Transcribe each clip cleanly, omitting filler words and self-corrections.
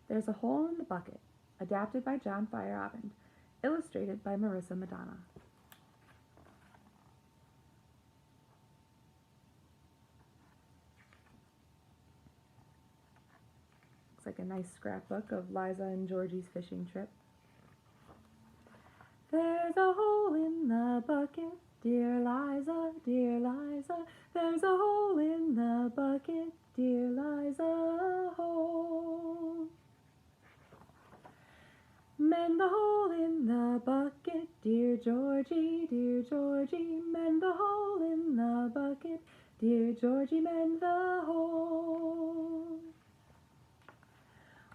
There's a Hole in the Bucket, adapted by John Feierabend, illustrated by Marissa Madonna. Looks like a nice scrapbook of Liza and Georgie's fishing trip. There's a hole in the bucket, dear Liza, dear Liza. There's a hole in the bucket, dear Liza, a hole. Mend the hole in the bucket, dear Georgie, dear Georgie. Mend the hole in the bucket, dear Georgie, mend the hole.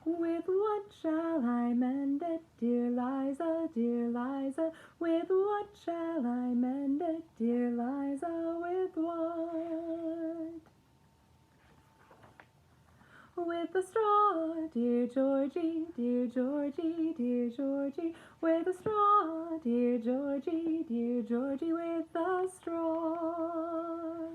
With what shall I mend it, dear Liza, dear Liza? With what shall I mend it, dear Liza? With what? With the straw, dear Georgie, dear Georgie, dear Georgie. With the straw, dear Georgie, dear Georgie, with the straw.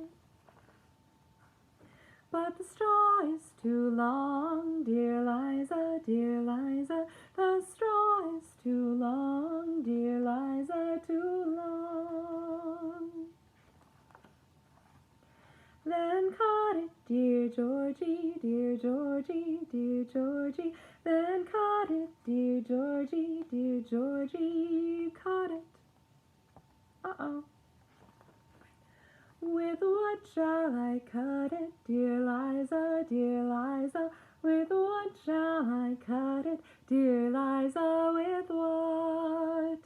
But the straw is too long, dear Liza, dear Liza. The straw is too long, dear Liza, too long. Then cut it, dear Georgie, dear Georgie, dear Georgie. Then cut it, dear Georgie, dear Georgie. Cut it. Uh-oh. With what shall I cut it, dear Liza, dear Liza? With what shall I cut it, dear Liza? With what?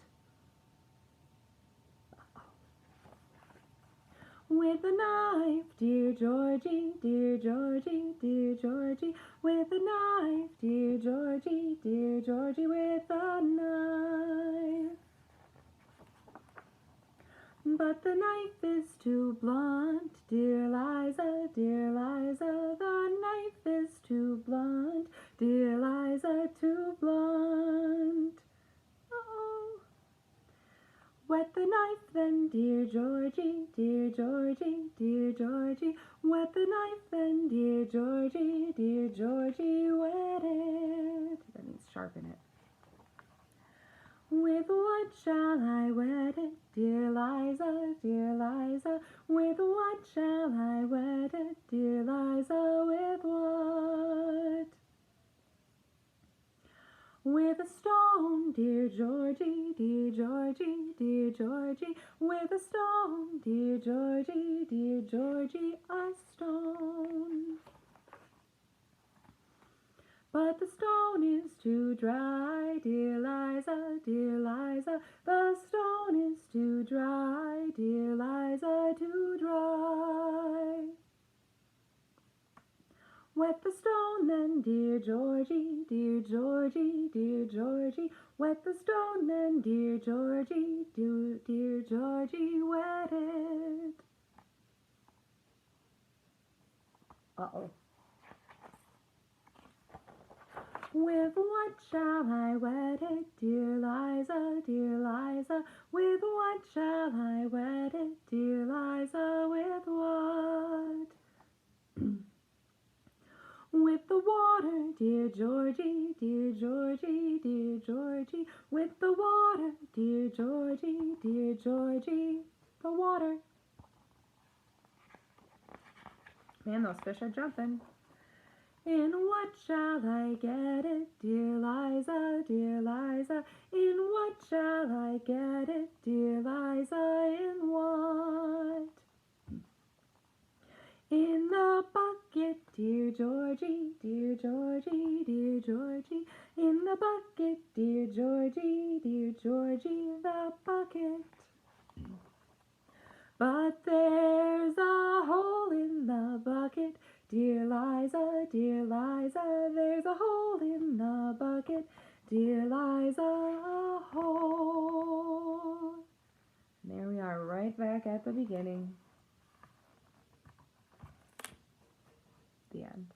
With a knife, dear Georgie, dear Georgie, dear Georgie. With a knife, dear Georgie, dear Georgie. With a knife. But the knife is too blunt, dear Liza, dear Liza. The knife is too blunt, dear Liza, too blunt. Uh-oh. Wet the knife then, dear Georgie, dear Georgie, dear Georgie. Wet the knife then, dear Georgie, dear Georgie. Wet it. That means sharpen it. With what shall I wet it, dear Liza, dear Liza? With what shall I wet it, dear Liza? With what? With a stone, dear Georgie, dear Georgie, dear Georgie. With a stone, dear Georgie, dear Georgie, a stone. But the stone is too dry, dear Liza, dear Liza. The stone is too dry, dear Liza, too dry. Wet the stone then, dear Georgie, dear Georgie, dear Georgie. Wet the stone then, dear Georgie, dear Georgie. Wet it. Uh-oh. With what shall I wet it, dear Liza, dear Liza? With what shall I wet it, dear Liza? With what? With the water, dear Georgie, dear Georgie, dear Georgie. With the water, dear Georgie, dear Georgie. The water. Man, those fish are jumping. In what shall I get it, dear Liza, dear Liza? In what shall I get it, dear Liza? In what? In the bucket, dear Georgie, dear Georgie, dear Georgie. In the bucket, dear Georgie, dear Georgie, the bucket. But there's a hole in the bucket, dear Liza, dear Liza. There's a hole in the bucket, dear Liza, a hole. And there we are, right back at the beginning. The end.